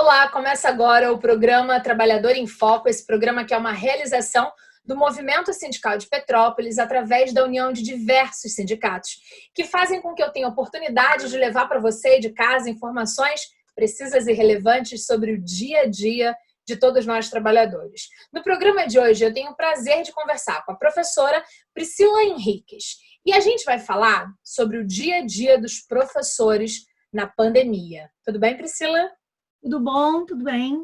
Olá, começa agora o programa Trabalhador em Foco, esse programa que é uma realização do Movimento Sindical de Petrópolis através da união de diversos sindicatos, que fazem com que eu tenha oportunidade de levar para você de casa informações precisas e relevantes sobre o dia a dia de todos nós trabalhadores. No programa de hoje, eu tenho o prazer de conversar com a professora Priscila Henriques. E a gente vai falar sobre o dia a dia dos professores na pandemia. Tudo bem, Priscila? Tudo bom? Tudo bem?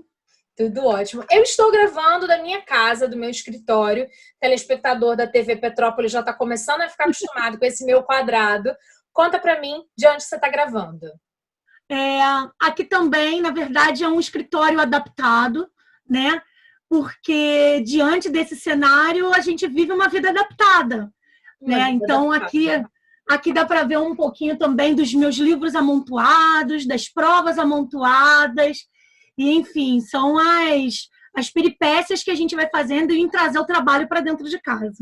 Tudo ótimo. Eu estou gravando da minha casa, do meu escritório. O telespectador da TV Petrópolis já está começando a ficar acostumado com esse meu quadrado. Conta para mim de onde você está gravando. Aqui também, na verdade, é um escritório adaptado, né? Porque diante desse cenário a gente vive uma vida adaptada, né? Então aqui dá para ver um pouquinho também dos meus livros amontoados, das provas amontoadas, e enfim, são as peripécias que a gente vai fazendo em trazer o trabalho para dentro de casa.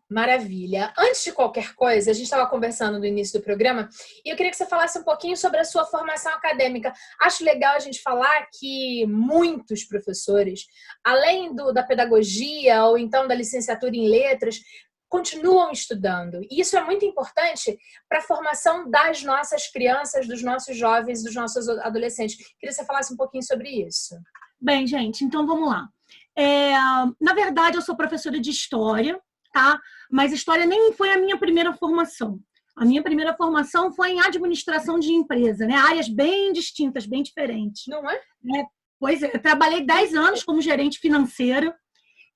Maravilha. Antes de qualquer coisa, a gente estava conversando no início do programa e eu queria que você falasse um pouquinho sobre a sua formação acadêmica. Acho legal a gente falar que muitos professores, além da pedagogia ou então da licenciatura em letras, continuam estudando. E isso é muito importante para a formação das nossas crianças, dos nossos jovens, dos nossos adolescentes. Queria que você falasse um pouquinho sobre isso. Bem, gente, então vamos lá. Na verdade, eu sou professora de História, tá? Mas História nem foi a minha primeira formação. A minha primeira formação foi em Administração de Empresa, né? Áreas bem distintas, bem diferentes. Não é? Pois é, eu trabalhei 10 anos como gerente financeira.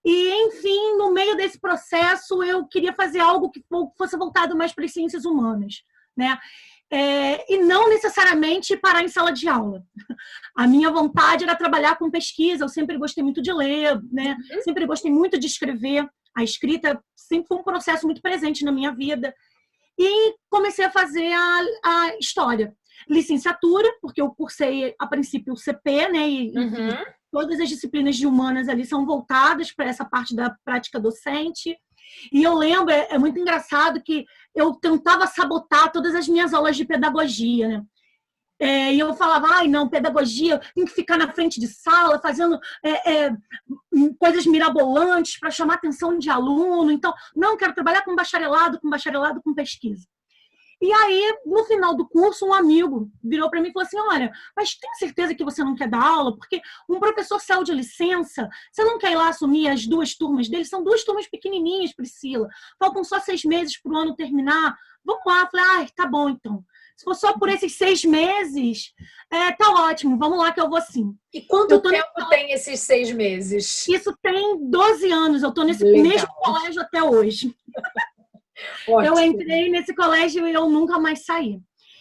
E, enfim, no meio desse processo, eu queria fazer algo que fosse voltado mais para as ciências humanas, né? E não necessariamente parar em sala de aula. A minha vontade era trabalhar com pesquisa, eu sempre gostei muito de ler, né? Sempre gostei muito de escrever. A escrita sempre foi um processo muito presente na minha vida. E comecei a fazer a História. Licenciatura, porque eu cursei, a princípio, o CP, né? Todas as disciplinas de humanas ali são voltadas para essa parte da prática docente. E eu lembro, é muito engraçado que eu tentava sabotar todas as minhas aulas de pedagogia, né? E eu falava, não, pedagogia, tem que ficar na frente de sala, fazendo coisas mirabolantes para chamar a atenção de aluno. Então, não, quero trabalhar com bacharelado, com pesquisa. E aí, no final do curso, um amigo virou para mim e falou assim, olha, mas tem certeza que você não quer dar aula? Porque um professor saiu de licença, você não quer ir lá assumir as 2 turmas dele? São 2 turmas pequenininhas, Priscila. Faltam só 6 meses para o ano terminar. Vamos lá. Eu falei, tá bom, então. Se for só por esses 6 meses, tá ótimo, vamos lá que eu vou sim. E quanto tempo tem esses 6 meses? Isso tem 12 anos, eu estou nesse mesmo colégio até hoje. Ótimo. Eu entrei nesse colégio e eu nunca mais saí.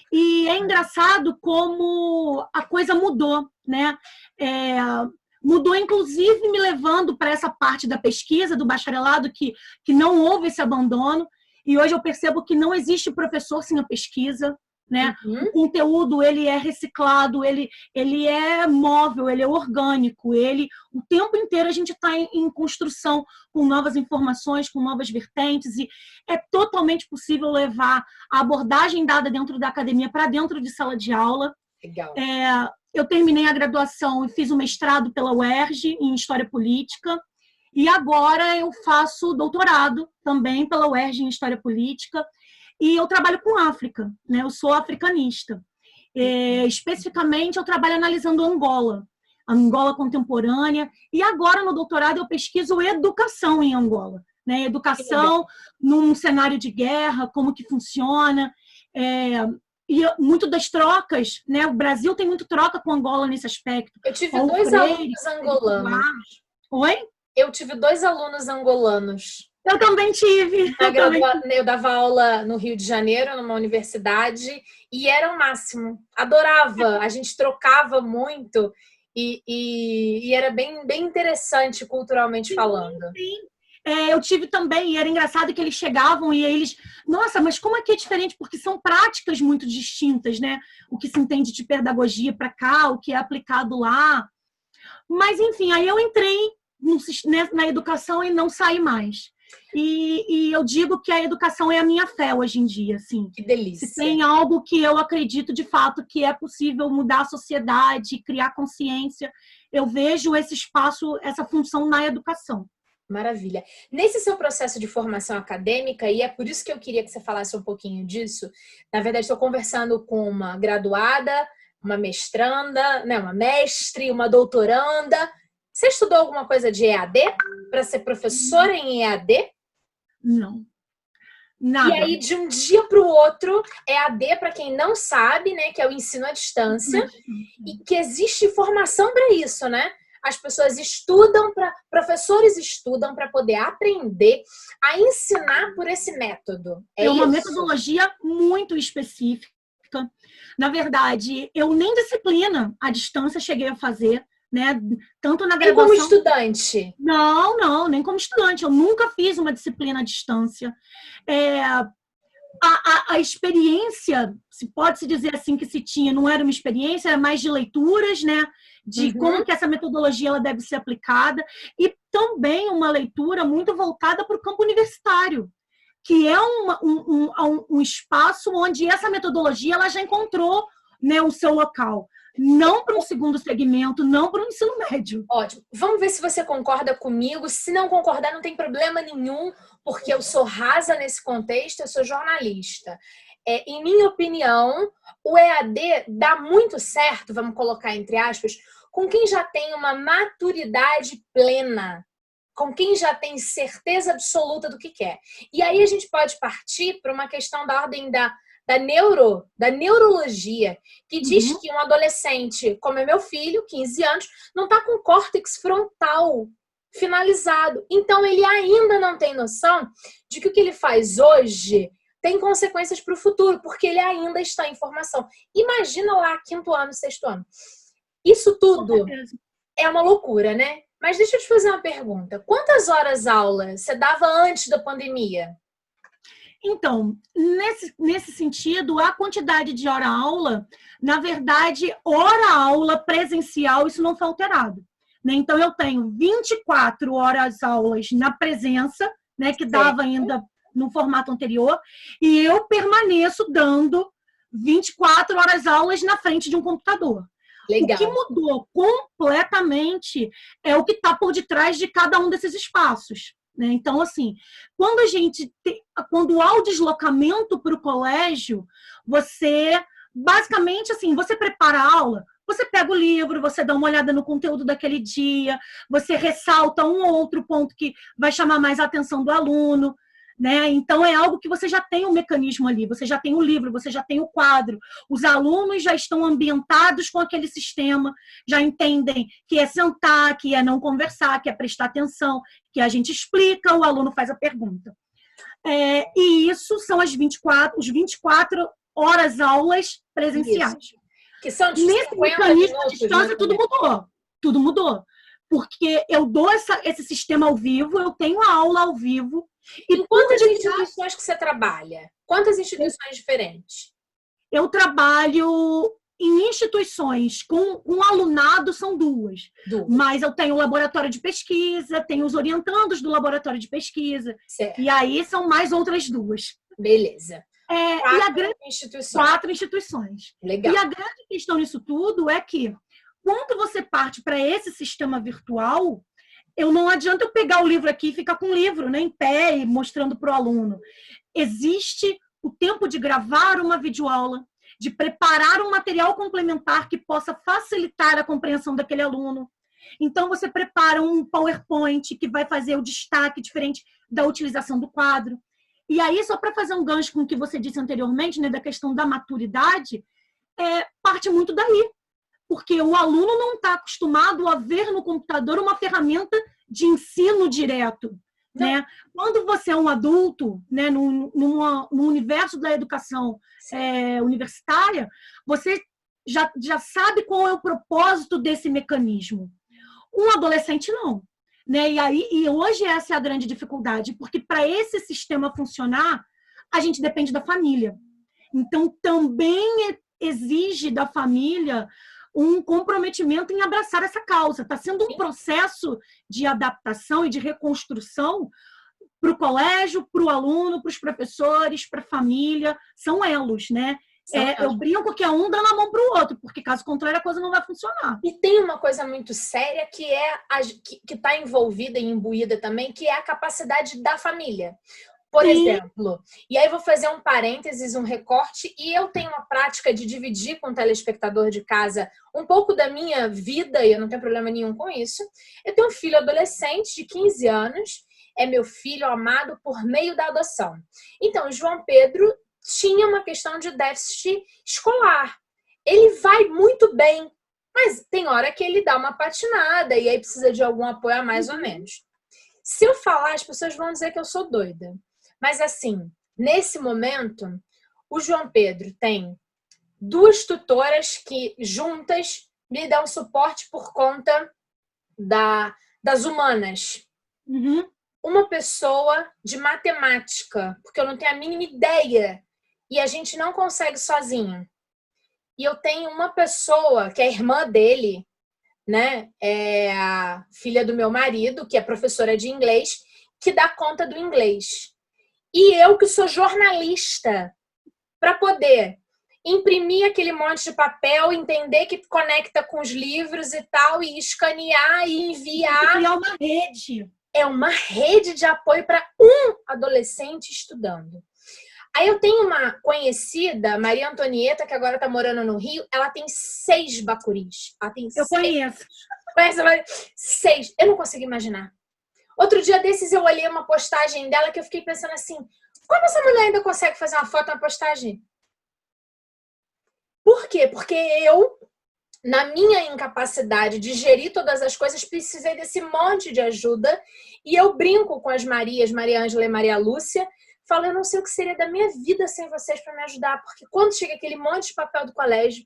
E é engraçado como a coisa mudou, né? Mudou, inclusive, me levando para essa parte da pesquisa, do bacharelado, que não houve esse abandono. E hoje eu percebo que não existe professor sem a pesquisa, né? O conteúdo, ele é reciclado, ele é móvel, ele é orgânico, o tempo inteiro a gente está em construção com novas informações, com novas vertentes, e é totalmente possível levar a abordagem dada dentro da academia para dentro de sala de aula. Legal. Eu terminei a graduação e fiz o mestrado pela UERJ em História Política, e agora eu faço doutorado também pela UERJ em História Política. E eu trabalho com África, né? Eu sou africanista. Especificamente, eu trabalho analisando Angola contemporânea. E agora, no doutorado, eu pesquiso educação em Angola, né? Educação num cenário de guerra, como que funciona. E muito das trocas, né? O Brasil tem muito troca com Angola nesse aspecto. Eu tive 2 alunos angolanos. Oi? Eu tive 2 alunos angolanos. Eu também tive. Eu dava aula no Rio de Janeiro, numa universidade, e era o máximo. Adorava. A gente trocava muito e era bem, bem interessante culturalmente falando. Sim. Eu tive também, e era engraçado que eles chegavam e eles... Nossa, mas como aqui é diferente? Porque são práticas muito distintas, né? O que se entende de pedagogia para cá, o que é aplicado lá. Mas, enfim, aí eu entrei na educação e não saí mais. E eu digo que a educação é a minha fé hoje em dia, assim. Que delícia. Se tem algo que eu acredito de fato que é possível mudar a sociedade, criar consciência, eu vejo esse espaço, essa função na educação. Maravilha. Nesse seu processo de formação acadêmica, e é por isso que eu queria que você falasse um pouquinho disso, na verdade estou conversando com uma graduada, uma mestranda, né, uma mestre, uma doutoranda. Você estudou alguma coisa de EAD para ser professora em EAD? Não. Nada. E aí, de um dia para o outro, EAD, para quem não sabe, né, que é o ensino à distância, e que existe formação para isso, né? As pessoas estudam, professores estudam para poder aprender a ensinar por esse método. É uma metodologia muito específica. Na verdade, eu nem disciplina à distância cheguei a fazer, né? Tanto na graduação... Nem como estudante? Não, nem como estudante. Eu nunca fiz uma disciplina à distância. A experiência, se pode-se dizer assim que se tinha, não era uma experiência, era mais de leituras, né? De como que essa metodologia ela deve ser aplicada, e também uma leitura muito voltada para o campo universitário, que é um espaço onde essa metodologia ela já encontrou, né, o seu local. Não para um segundo segmento, não para o ensino médio. Ótimo. Vamos ver se você concorda comigo. Se não concordar, não tem problema nenhum, porque eu sou rasa nesse contexto, eu sou jornalista. Em minha opinião, o EAD dá muito certo, vamos colocar entre aspas, com quem já tem uma maturidade plena, com quem já tem certeza absoluta do que quer. E aí a gente pode partir para uma questão da ordem da neurologia, que diz que um adolescente, como é meu filho, 15 anos, não está com córtex frontal finalizado. Então, ele ainda não tem noção de que o que ele faz hoje tem consequências para o futuro, porque ele ainda está em formação. Imagina lá, 5º ano, 6º ano. Isso tudo é uma loucura, né? Mas deixa eu te fazer uma pergunta. Quantas horas aula você dava antes da pandemia? Então, nesse sentido, a quantidade de hora-aula, na verdade, hora-aula presencial, isso não foi alterado. Né? Então, eu tenho 24 horas-aulas na presença, né, que dava ainda no formato anterior, e eu permaneço dando 24 horas-aulas na frente de um computador. Legal. O que mudou completamente é o que está por detrás de cada um desses espaços. Né? Então, assim, quando há o deslocamento para o colégio, você, basicamente, assim, você prepara a aula, você pega o livro, você dá uma olhada no conteúdo daquele dia, você ressalta um ou outro ponto que vai chamar mais a atenção do aluno, né? Então, é algo que você já tem um mecanismo ali, você já tem o livro, você já tem o quadro, os alunos já estão ambientados com aquele sistema, já entendem que é sentar, que é não conversar, que é prestar atenção, que a gente explica, o aluno faz a pergunta. E isso são os 24 horas aulas presenciais. Isso. Que são de nesse mecanismo de distância, tudo mudou. Porque eu dou esse sistema ao vivo, eu tenho a aula ao vivo. E quantas instituições que você trabalha? Quantas instituições diferentes? Eu trabalho em instituições com um alunado, são duas. Mas eu tenho o laboratório de pesquisa, tenho os orientandos do laboratório de pesquisa. Certo. E aí são mais outras duas. Beleza. Quatro instituições. Legal. E a grande questão nisso tudo é que, quando você parte para esse sistema virtual, não adianta eu pegar o livro aqui e ficar com o livro, né, em pé e mostrando para o aluno. Existe o tempo de gravar uma videoaula, de preparar um material complementar que possa facilitar a compreensão daquele aluno. Então, você prepara um PowerPoint que vai fazer o destaque diferente da utilização do quadro. E aí, só para fazer um gancho com o que você disse anteriormente, né, da questão da maturidade, parte muito daí. Porque o aluno não está acostumado a ver no computador uma ferramenta de ensino direto. Né? Quando você é um adulto, né, no universo da educação universitária, você já sabe qual é o propósito desse mecanismo. Um adolescente não. Né? E hoje essa é a grande dificuldade, porque para esse sistema funcionar, a gente depende da família. Então, também exige da família um comprometimento em abraçar essa causa. Está sendo um processo de adaptação e de reconstrução para o colégio, para o aluno, para os professores, para a família. São elos, né? Eu brinco que é um dando a mão para o outro, porque caso contrário a coisa não vai funcionar. E tem uma coisa muito séria que está envolvida e imbuída também, que é a capacidade da família. Por exemplo, e aí vou fazer um parênteses, um recorte, e eu tenho uma prática de dividir com o telespectador de casa um pouco da minha vida, e eu não tenho problema nenhum com isso. Eu tenho um filho adolescente de 15 anos, é meu filho amado por meio da adoção. Então, o João Pedro tinha uma questão de déficit escolar. Ele vai muito bem, mas tem hora que ele dá uma patinada e aí precisa de algum apoio a mais ou menos. Se eu falar, as pessoas vão dizer que eu sou doida. Mas assim, nesse momento, o João Pedro tem 2 tutoras que juntas me dão suporte por conta das humanas. Uma pessoa de matemática, porque eu não tenho a mínima ideia e a gente não consegue sozinho. E eu tenho uma pessoa que é a irmã dele, né? É a filha do meu marido, que é professora de inglês, que dá conta do inglês. E eu que sou jornalista, para poder imprimir aquele monte de papel, entender que conecta com os livros e tal, e escanear e enviar. É uma rede. É uma rede de apoio para um adolescente estudando. Aí eu tenho uma conhecida, Maria Antonieta, que agora tá morando no Rio, ela tem 6 bacuris. Eu conheço. Conhece? 6. Eu não consigo imaginar. Outro dia desses eu olhei uma postagem dela que eu fiquei pensando assim, como essa mulher ainda consegue fazer uma foto na postagem? Por quê? Porque eu, na minha incapacidade de gerir todas as coisas, precisei desse monte de ajuda. E eu brinco com as Marias, Maria Ângela e Maria Lúcia, falo, eu não sei o que seria da minha vida sem vocês para me ajudar, porque quando chega aquele monte de papel do colégio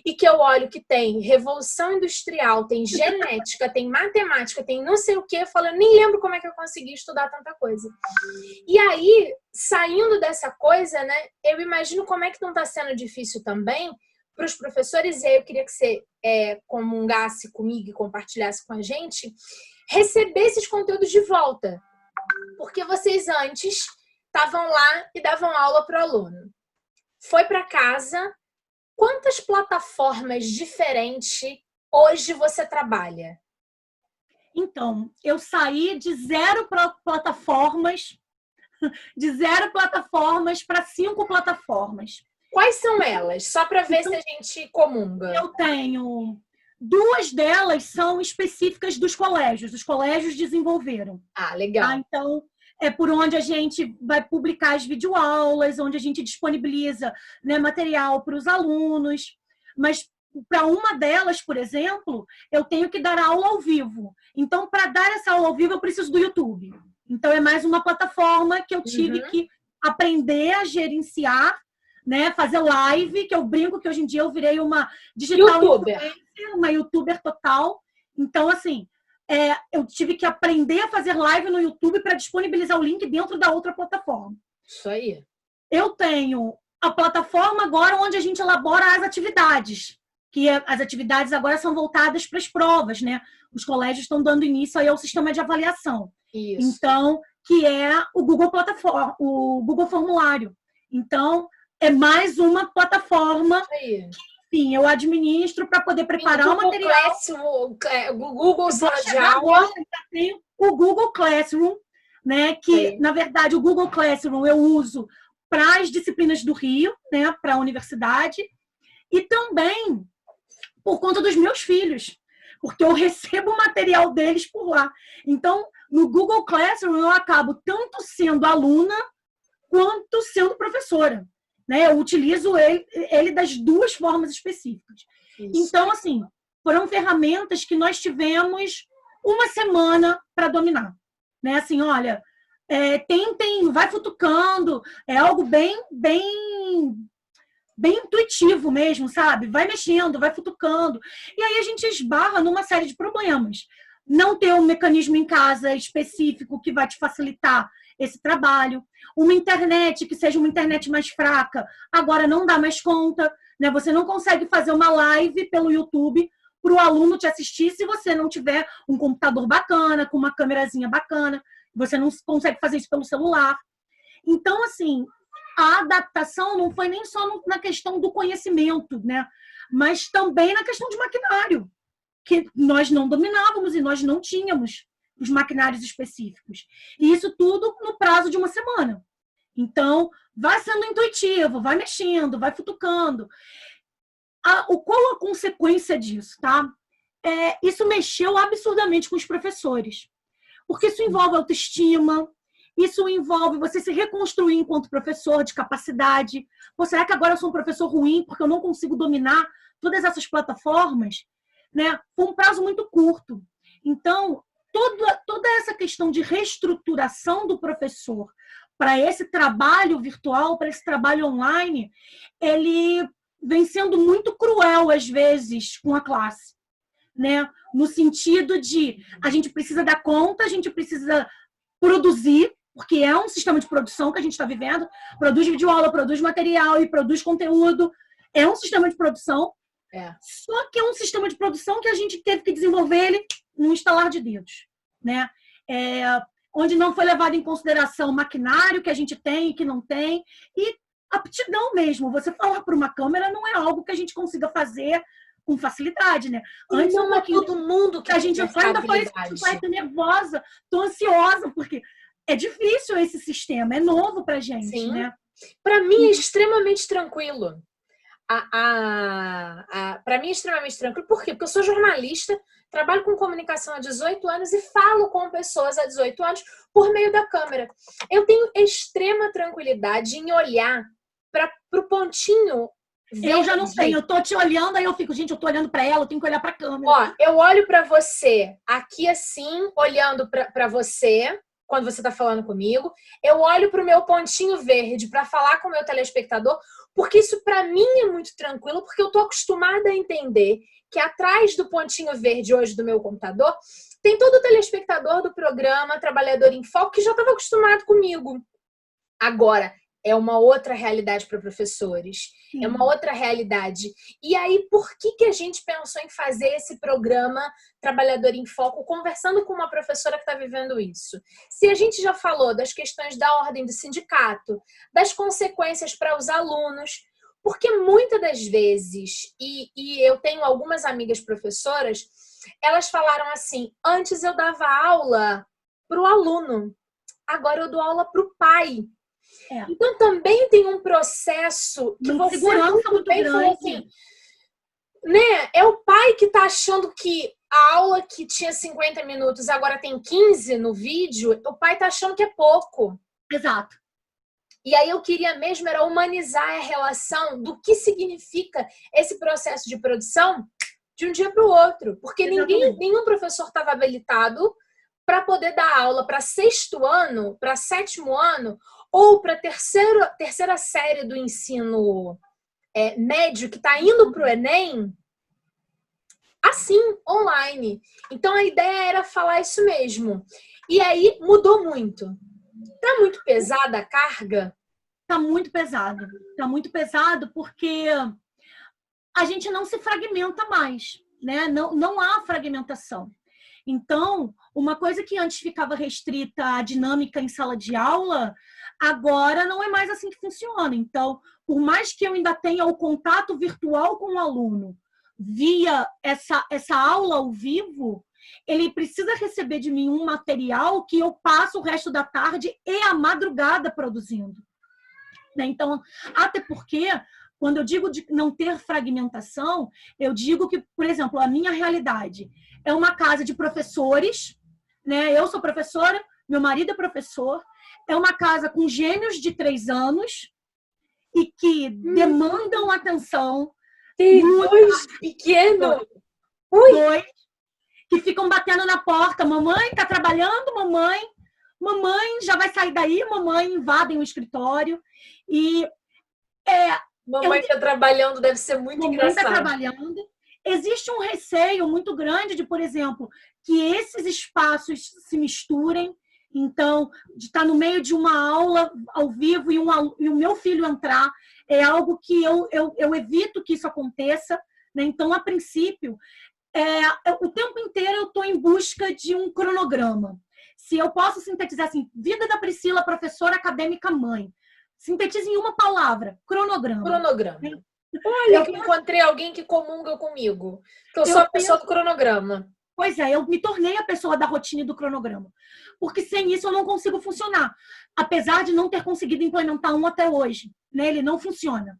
e que eu olho que tem revolução industrial, tem genética, tem matemática, tem não sei o que, eu falo, eu nem lembro como é que eu consegui estudar tanta coisa. E aí, saindo dessa coisa, né, eu imagino como é que não está sendo difícil também para os professores, e aí eu queria que você comungasse comigo e compartilhasse com a gente, receber esses conteúdos de volta. Porque vocês antes estavam lá e davam aula para o aluno. Foi para casa. Quantas plataformas diferentes hoje você trabalha? Então, eu saí de 0 plataformas, para 5 plataformas. Quais são elas? Só para ver se a gente comunga. Eu tenho 2 delas são específicas dos colégios. Os colégios desenvolveram. Ah, legal. Tá? Então, é por onde a gente vai publicar as videoaulas, onde a gente disponibiliza, né, material para os alunos. Mas para uma delas, por exemplo, eu tenho que dar aula ao vivo. Então, para dar essa aula ao vivo, eu preciso do YouTube. Então, é mais uma plataforma que eu tive que aprender a gerenciar, né, fazer live, que eu brinco que hoje em dia eu virei uma digital influencer, uma youtuber total. Então, assim, eu tive que aprender a fazer live no YouTube para disponibilizar o link dentro da outra plataforma. Isso aí. Eu tenho a plataforma agora onde a gente elabora as atividades, que as atividades agora são voltadas para as provas, né? Os colégios estão dando início aí ao sistema de avaliação. Isso. Então, que é o Google Plataforma, o Google Formulário. Então, é mais uma plataforma que, enfim, eu administro para poder preparar o material. Google Sala de Aula. Tem o Google Classroom, né? Que, na verdade, o Google Classroom eu uso para as disciplinas do Rio, né? Para a universidade. E também por conta dos meus filhos, porque eu recebo o material deles por lá. Então, no Google Classroom, eu acabo tanto sendo aluna quanto sendo professora. Né? Eu utilizo ele das 2 formas específicas. Isso. Então, assim, foram ferramentas que nós tivemos uma semana para dominar. Né? Assim, olha, tentem, vai futucando, é algo bem intuitivo mesmo, sabe? Vai mexendo, vai futucando. E aí a gente esbarra numa série de problemas. Não ter um mecanismo em casa específico que vai te facilitar esse trabalho. Uma internet que seja uma internet mais fraca, agora não dá mais conta, né? Você não consegue fazer uma live pelo YouTube para o aluno te assistir se você não tiver um computador bacana, com uma câmerazinha bacana. Você não consegue fazer isso pelo celular. Então, assim, a adaptação não foi nem só na questão do conhecimento, né? Mas também na questão de maquinário, que nós não dominávamos e nós não tínhamos os maquinários específicos. E isso tudo no prazo de uma semana. Então, vai sendo intuitivo, vai mexendo, vai futucando. Qual a consequência disso, tá? Isso mexeu absurdamente com os professores. Porque isso envolve autoestima, isso envolve você se reconstruir enquanto professor de capacidade. Pô, será que agora eu sou um professor ruim porque eu não consigo dominar todas essas plataformas? Né? Foi um prazo muito curto. Então, toda essa questão de reestruturação do professor para esse trabalho virtual, para esse trabalho online, ele vem sendo muito cruel, às vezes, com a classe. Né? No sentido de a gente precisa dar conta, a gente precisa produzir, porque é um sistema de produção que a gente está vivendo, produz videoaula, produz material e produz conteúdo, é um sistema de produção, só que é um sistema de produção que a gente teve que desenvolver ele num estalar de dedos, né? Onde não foi levado em consideração o maquinário que a gente tem e que não tem, e aptidão mesmo, você falar por uma câmera não é algo que a gente consiga fazer com facilidade, né? Antes não é todo mundo que a gente ainda foi nervosa, tô ansiosa, porque é difícil esse sistema, é novo pra gente, Sim. né? Para mim é extremamente tranquilo. Para mim é extremamente tranquilo. Por quê? Porque eu sou jornalista, trabalho com comunicação há 18 anos e falo com pessoas há 18 anos por meio da câmera. Eu tenho extrema tranquilidade em olhar para o pontinho verde. Eu já não sei, eu tô te olhando, aí eu fico, gente, eu tô olhando para ela, eu tenho que olhar para a câmera. Ó, eu olho para você aqui assim, olhando para você, quando você está falando comigo. Eu olho para o meu pontinho verde para falar com o meu telespectador, porque isso para mim é muito tranquilo, porque eu tô acostumada a entender que atrás do pontinho verde hoje do meu computador tem todo o telespectador do programa Trabalhador em Foco que já estava acostumado comigo. Agora, é uma outra realidade para professores. Sim. É uma outra realidade. E aí, por que a gente pensou em fazer esse programa Trabalhador em Foco, conversando com uma professora que está vivendo isso? Se a gente já falou das questões da ordem do sindicato, das consequências para os alunos, porque muitas das vezes, e eu tenho algumas amigas professoras, elas falaram assim, antes eu dava aula para o aluno, agora eu dou aula para o pai. Então também tem um processo que você muito bem falou assim, né? É o pai que tá achando que a aula que tinha 50 minutos agora tem 15 no vídeo, o pai tá achando que é pouco. Exato. E aí eu queria mesmo era humanizar a relação do que significa esse processo de produção de um dia para o outro, porque nenhum professor estava habilitado para poder dar aula para 6º ano, para 7º ano, ou para terceira série do ensino médio que está indo para o Enem, assim, online. Então, a ideia era falar isso mesmo. E aí, mudou muito. Tá muito pesada a carga? Tá muito pesado. Tá muito pesado porque a gente não se fragmenta mais, né? Não há fragmentação. Então, uma coisa que antes ficava restrita à dinâmica em sala de aula, agora não é mais assim que funciona. Então, por mais que eu ainda tenha o contato virtual com o aluno via essa aula ao vivo, ele precisa receber de mim um material que eu passo o resto da tarde e a madrugada produzindo. Então, até porque, quando eu digo de não ter fragmentação, eu digo que, por exemplo, a minha realidade é uma casa de professores, né? Eu sou professora, meu marido é professor, é uma casa com gêmeos de 3 anos e que demandam atenção. Tem 2 pequenos. Dois que ficam batendo na porta. Mamãe, tá trabalhando, mamãe? Mamãe, já vai sair daí? Mamãe, invadem o escritório. E mamãe está trabalhando, deve ser muito engraçado. Mamãe está trabalhando. Existe um receio muito grande de, por exemplo, que esses espaços se misturem. Então, de estar no meio de uma aula ao vivo e o meu filho entrar, é algo que eu evito que isso aconteça. Né? Então, a princípio, o tempo inteiro eu estou em busca de um cronograma. Se eu posso sintetizar assim, vida da Priscila, professora acadêmica mãe. Sintetiza em uma palavra, cronograma. Cronograma. Olha, eu encontrei alguém que comunga comigo. Que eu sou a pessoa do cronograma. Pois é, eu me tornei a pessoa da rotina e do cronograma. Porque sem isso eu não consigo funcionar. Apesar de não ter conseguido implementar um até hoje. Né? Ele não funciona.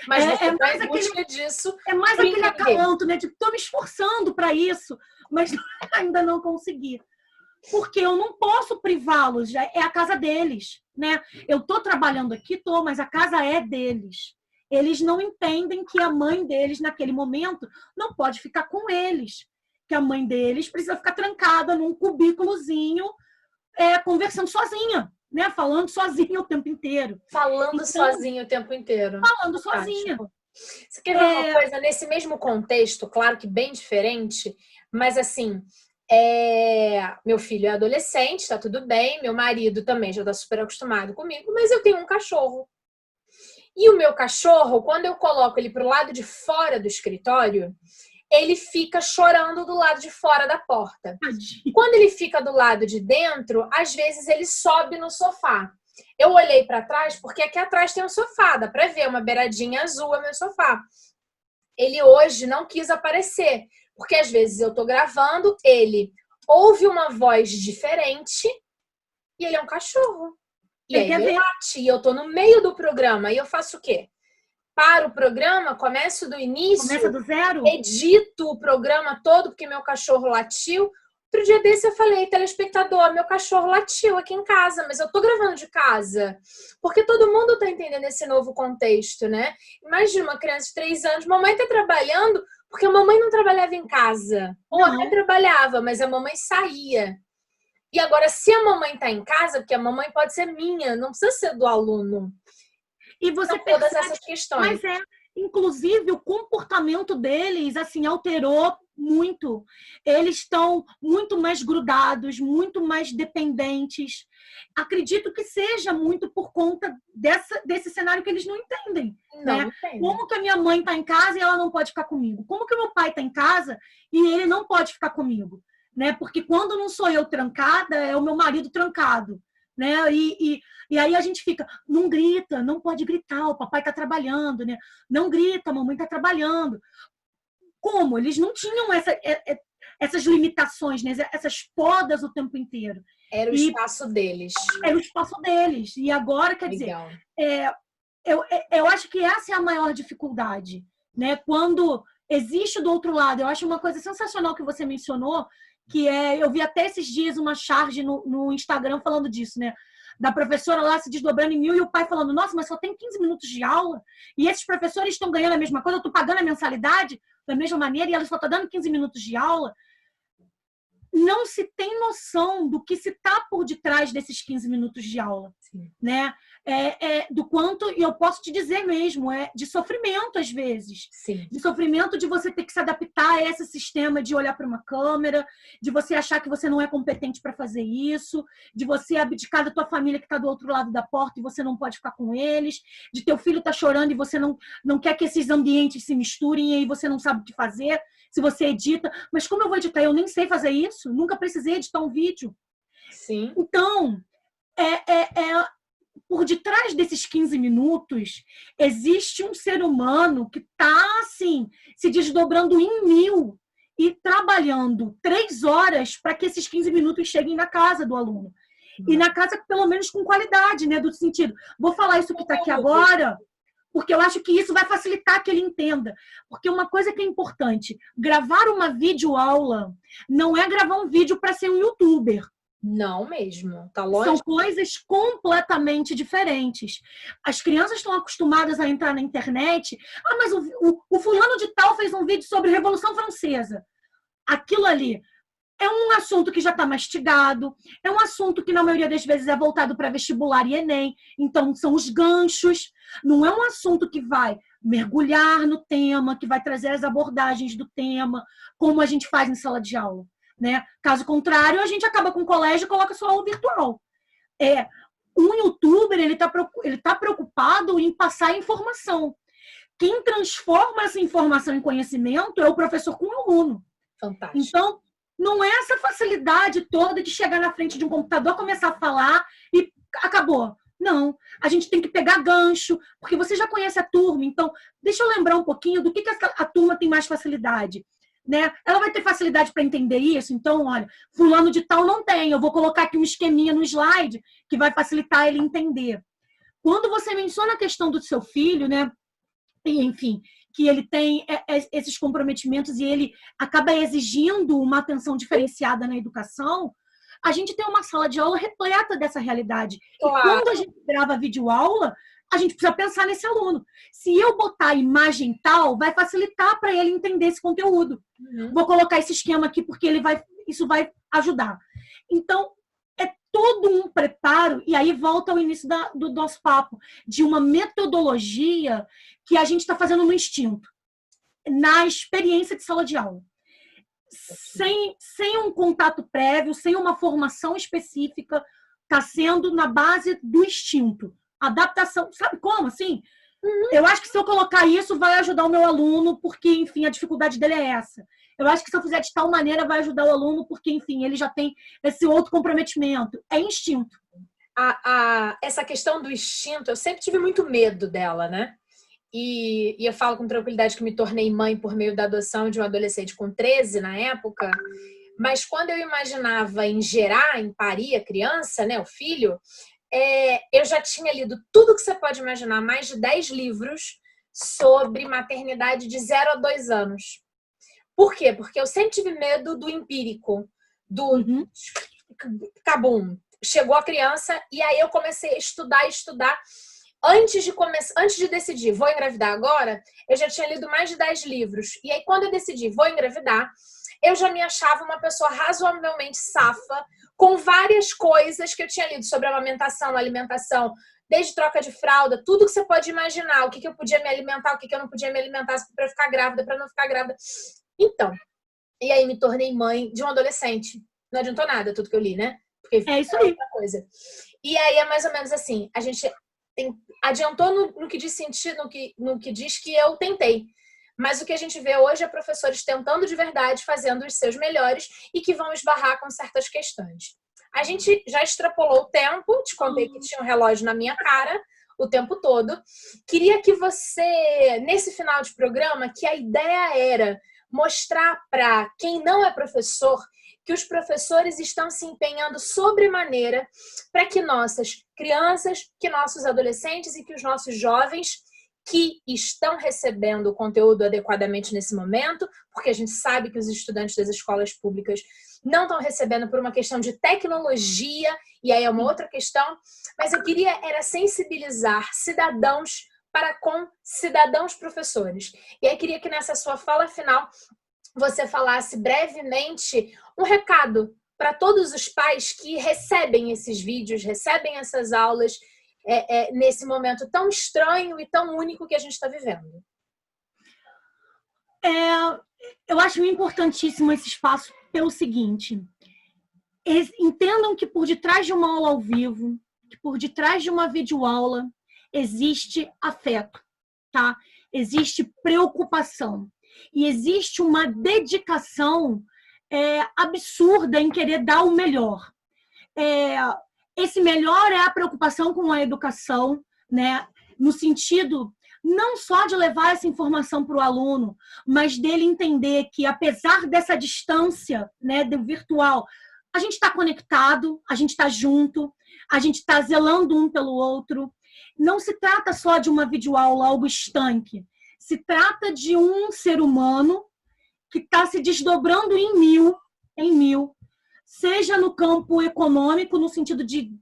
Mas você vai em busca disso. É mais aquele acalanto, né? De tô me esforçando para isso, mas ainda não consegui. Porque eu não posso privá-los, é a casa deles, né? Eu tô trabalhando aqui, mas a casa é deles. Eles não entendem que a mãe deles, naquele momento, não pode ficar com eles. Que a mãe deles precisa ficar trancada num cubículozinho, conversando sozinha, né? Falando sozinha o tempo inteiro. Falando sozinha o tempo inteiro. Falando sozinha. Você quer ver uma coisa? Nesse mesmo contexto, claro que bem diferente, mas assim, meu filho é adolescente, tá tudo bem, meu marido também já tá super acostumado comigo, mas eu tenho um cachorro. E o meu cachorro, quando eu coloco ele pro lado de fora do escritório, ele fica chorando do lado de fora da porta. Quando ele fica do lado de dentro, às vezes ele sobe no sofá. Eu olhei para trás, porque aqui atrás tem um sofá, dá para ver, uma beiradinha azul é meu sofá. Ele hoje não quis aparecer, porque às vezes eu tô gravando, ele ouve uma voz diferente e ele é um cachorro. E aí ele late, e eu tô no meio do programa, e eu faço o quê? Paro o programa, começo do início, começa do zero, edito o programa todo, porque meu cachorro latiu. Outro dia desse eu falei, telespectador, meu cachorro latiu aqui em casa, mas eu tô gravando de casa. Porque todo mundo tá entendendo esse novo contexto, né? Imagina uma criança de 3 anos, mamãe tá trabalhando, porque a mamãe não trabalhava em casa. Ou até trabalhava, mas a mamãe saía. E agora, se a mamãe tá em casa, porque a mamãe pode ser minha, não precisa ser do aluno. E você então, todas essas questões. Mas inclusive, o comportamento deles, assim, alterou muito. Eles estão muito mais grudados, muito mais dependentes. Acredito que seja muito por conta desse cenário que eles não entendem. Não né? entendem. Como que a minha mãe está em casa e ela não pode ficar comigo? Como que o meu pai está em casa e ele não pode ficar comigo? Né? Porque quando não sou eu trancada, é o meu marido trancado. Né? E aí a gente fica, não grita, não pode gritar, o papai está trabalhando, né? Não grita, a mamãe está trabalhando. Como? Eles não tinham essas limitações, né? Essas podas o tempo inteiro. Era o espaço deles. Era o espaço deles. E agora, quer Legal. dizer, eu acho que essa é a maior dificuldade. Né? Quando existe do outro lado, eu acho uma coisa sensacional que você mencionou, que eu vi até esses dias uma charge no Instagram falando disso, né? Da professora lá se desdobrando em 1000 e o pai falando, nossa, mas só tem 15 minutos de aula e esses professores estão ganhando a mesma coisa, eu estou pagando a mensalidade da mesma maneira e ela só está dando 15 minutos de aula. Não se tem noção do que se está por detrás desses 15 minutos de aula. Sim. Né? Do quanto, e eu posso te dizer mesmo, de sofrimento às vezes. Sim. De sofrimento de você ter que se adaptar a esse sistema de olhar para uma câmera, de você achar que você não é competente para fazer isso, de você abdicar da tua família que está do outro lado da porta e você não pode ficar com eles, de teu filho estar chorando e você não quer que esses ambientes se misturem e aí você não sabe o que fazer. Se você edita, mas como eu vou editar? Eu nem sei fazer isso, nunca precisei editar um vídeo. Sim. Então, por detrás desses 15 minutos, existe um ser humano que está, assim, se desdobrando em 1000 e trabalhando 3 horas para que esses 15 minutos cheguem na casa do aluno. E na casa, pelo menos, com qualidade, né? Do sentido, vou falar isso que está aqui agora, porque eu acho que isso vai facilitar que ele entenda. Porque uma coisa que é importante, gravar uma videoaula não é gravar um vídeo para ser um youtuber. Não mesmo, tá longe. São coisas completamente diferentes. As crianças estão acostumadas a entrar na internet. Ah, mas o fulano de tal fez um vídeo sobre Revolução Francesa. Aquilo ali é um assunto que já está mastigado, é um assunto que na maioria das vezes é voltado para vestibular e Enem, então são os ganchos, não é um assunto que vai mergulhar no tema, que vai trazer as abordagens do tema, como a gente faz em sala de aula. Né? Caso contrário, a gente acaba com o colégio e coloca só aula virtual. Um youtuber, ele tá preocupado em passar informação. Quem transforma essa informação em conhecimento é o professor com o aluno. Fantástico. Então, não é essa facilidade toda de chegar na frente de um computador, começar a falar e acabou. Não, a gente tem que pegar gancho, porque você já conhece a turma, então deixa eu lembrar um pouquinho do que a turma tem mais facilidade. Né? Ela vai ter facilidade para entender isso, então, olha, fulano de tal não tem, eu vou colocar aqui um esqueminha no slide que vai facilitar ele entender. Quando você menciona a questão do seu filho, né, enfim, que ele tem esses comprometimentos e ele acaba exigindo uma atenção diferenciada na educação, a gente tem uma sala de aula repleta dessa realidade. Claro. E quando a gente grava videoaula, a gente precisa pensar nesse aluno. Se eu botar a imagem tal, vai facilitar para ele entender esse conteúdo. Vou colocar esse esquema aqui porque isso vai ajudar. Então, é todo um preparo, e aí volta ao início do nosso papo, de uma metodologia que a gente está fazendo no instinto, na experiência de sala de aula. Sem um contato prévio, sem uma formação específica, está sendo na base do instinto. Adaptação, sabe como, assim? Eu acho que se eu colocar isso, vai ajudar o meu aluno, porque, enfim, a dificuldade dele é essa. Eu acho que se eu fizer de tal maneira, vai ajudar o aluno, porque, enfim, ele já tem esse outro comprometimento. É instinto. Essa questão do instinto, eu sempre tive muito medo dela, né? E eu falo com tranquilidade que me tornei mãe por meio da adoção de um adolescente com 13 na época, mas quando eu imaginava em gerar, em parir a criança, né, o filho, eu já tinha lido tudo que você pode imaginar, mais de 10 livros sobre maternidade de 0 a 2 anos. Por quê? Porque eu sempre tive medo do empírico, do cabum. Chegou a criança e aí eu comecei a estudar. Antes de decidir, vou engravidar agora, eu já tinha lido mais de 10 livros. E aí, quando eu decidi, vou engravidar, eu já me achava uma pessoa razoavelmente safa, com várias coisas que eu tinha lido sobre amamentação, alimentação, desde troca de fralda, tudo que você pode imaginar, o que eu podia me alimentar, o que eu não podia me alimentar para ficar grávida, para não ficar grávida. Então, e aí me tornei mãe de um adolescente. Não adiantou nada tudo que eu li, né? Porque é isso aí. Outra coisa. E aí é mais ou menos assim, a gente adiantou no que diz sentido, no que diz que eu tentei. Mas o que a gente vê hoje é professores tentando de verdade, fazendo os seus melhores e que vão esbarrar com certas questões. A gente já extrapolou o tempo, te contei que tinha um relógio na minha cara o tempo todo. Queria que você, nesse final de programa, que a ideia era mostrar para quem não é professor que os professores estão se empenhando sobremaneira para que nossas crianças, que nossos adolescentes e que os nossos jovens que estão recebendo o conteúdo adequadamente nesse momento, porque a gente sabe que os estudantes das escolas públicas não estão recebendo por uma questão de tecnologia, e aí é uma outra questão, mas eu queria era sensibilizar cidadãos para com cidadãos professores. E aí queria que nessa sua fala final você falasse brevemente um recado para todos os pais que recebem esses vídeos, recebem essas aulas nesse momento tão estranho e tão único que a gente está vivendo. Eu acho importantíssimo esse espaço pelo seguinte: entendam que por detrás de uma aula ao vivo, que por detrás de uma videoaula, existe afeto, tá? Existe preocupação. E existe uma dedicação absurda em querer dar o melhor. Esse melhor é a preocupação com a educação, né? No sentido não só de levar essa informação para o aluno, mas dele entender que, apesar dessa distância, né, do virtual, a gente está conectado, a gente está junto, a gente está zelando um pelo outro. Não se trata só de uma videoaula, algo estanque. Se trata de um ser humano que está se desdobrando em mil, seja no campo econômico, no sentido de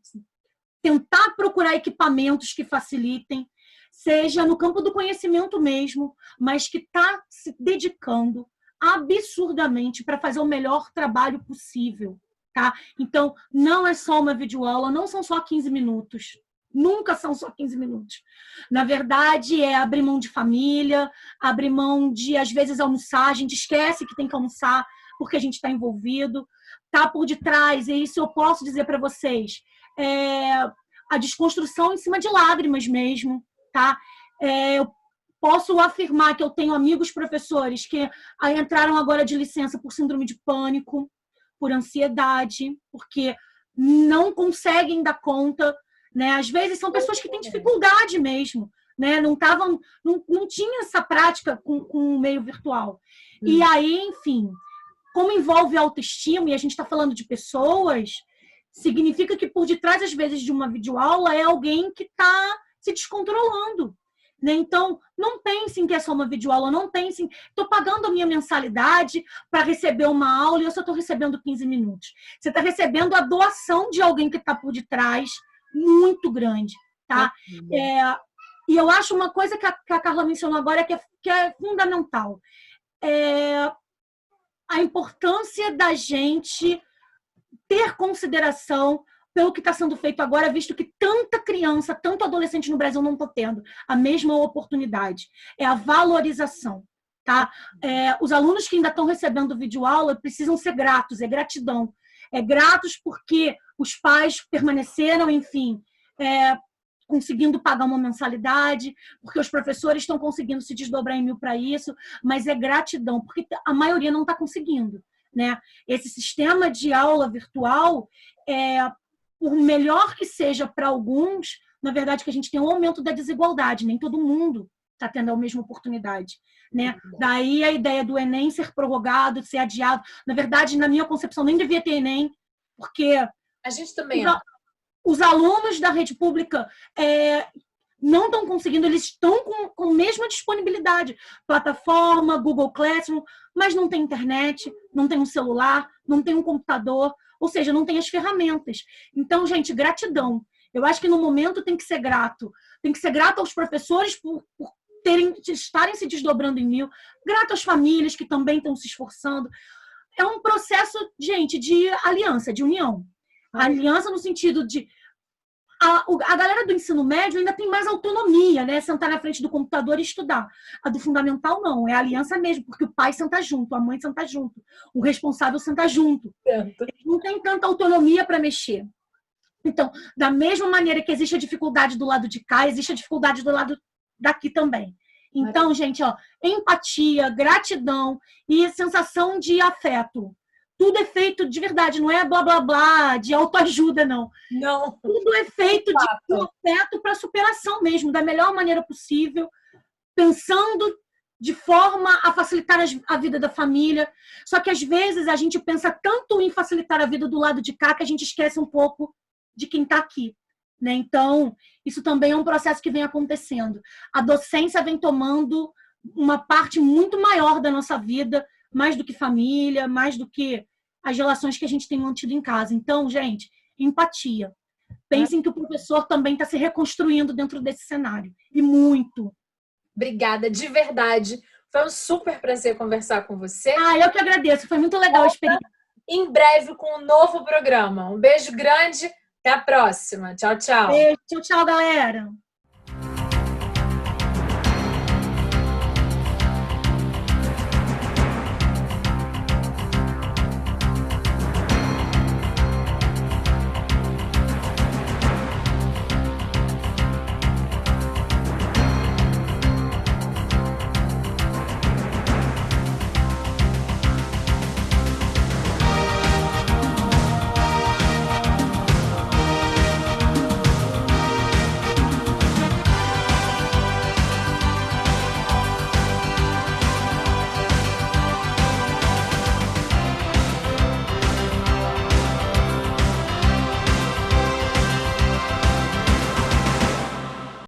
tentar procurar equipamentos que facilitem, seja no campo do conhecimento mesmo, mas que está se dedicando absurdamente para fazer o melhor trabalho possível, tá? Então, não é só uma videoaula, não são só 15 minutos. Nunca são só 15 minutos. Na verdade, é abrir mão de família, abrir mão de, às vezes, almoçar. A gente esquece que tem que almoçar porque a gente está envolvido. Tá por detrás, e isso eu posso dizer para vocês, a desconstrução em cima de lágrimas mesmo, tá? Eu posso afirmar que eu tenho amigos professores que entraram agora de licença por síndrome de pânico, por ansiedade, porque não conseguem dar conta, né? Às vezes são pessoas que têm dificuldade mesmo, né? Não tinha essa prática com o meio virtual. E aí, enfim, como envolve autoestima, e a gente está falando de pessoas, significa que por detrás, às vezes, de uma videoaula é alguém que está se descontrolando. Né? Então, não pensem que é só uma videoaula, não pensem, estou pagando a minha mensalidade para receber uma aula e eu só estou recebendo 15 minutos. Você está recebendo a doação de alguém que está por detrás, muito grande. Tá? E eu acho uma coisa que a Carla mencionou agora que é fundamental. A importância da gente ter consideração pelo que está sendo feito agora, visto que tanta criança, tanto adolescente no Brasil não está tendo a mesma oportunidade. É a valorização. Tá? Os alunos que ainda estão recebendo videoaula precisam ser gratos, é gratidão. Gratos porque os pais permaneceram, enfim, conseguindo pagar uma mensalidade, porque os professores estão conseguindo se desdobrar em mil para isso, mas é gratidão, porque a maioria não está conseguindo. Né? Esse sistema de aula virtual, por melhor que seja para alguns, na verdade que a gente tem um aumento da desigualdade, nem todo mundo está tendo a mesma oportunidade. Né? Daí a ideia do Enem ser prorrogado, ser adiado. Na verdade, na minha concepção, nem devia ter Enem, porque a gente também os alunos da rede pública não estão conseguindo, eles estão com a mesma disponibilidade. Plataforma, Google Classroom, mas não tem internet, não tem um celular, não tem um computador, ou seja, não tem as ferramentas. Então, gente, gratidão. Eu acho que no momento tem que ser grato. Tem que ser grato aos professores por estarem se desdobrando em mil, grato às famílias que também estão se esforçando. É um processo, gente, de aliança, de união. Aliança no sentido de a galera do ensino médio ainda tem mais autonomia, né? Sentar na frente do computador e estudar. A do fundamental não, é aliança mesmo, porque o pai senta junto, a mãe senta junto, o responsável senta junto. Eles não tem tanta autonomia para mexer. Então, da mesma maneira que existe a dificuldade do lado de cá, existe a dificuldade do lado daqui também. Então, gente, empatia, gratidão e sensação de afeto. Tudo é feito de verdade, não é blá, blá, blá, de autoajuda, não. Não. Tudo é feito de afeto para superação mesmo, da melhor maneira possível, pensando de forma a facilitar a vida da família. Só que, às vezes, a gente pensa tanto em facilitar a vida do lado de cá que a gente esquece um pouco de quem está aqui. Né? Então, isso também é um processo que vem acontecendo. A docência vem tomando uma parte muito maior da nossa vida, mais do que família, mais do que as relações que a gente tem mantido em casa. Então, gente, empatia. Pensem que o professor também está se reconstruindo dentro desse cenário. E muito. Obrigada, de verdade. Foi um super prazer conversar com você. Eu que agradeço. Foi muito legal a experiência. Em breve com um novo programa. Um beijo grande. Até a próxima. Tchau, tchau. Beijo. Tchau, tchau, galera.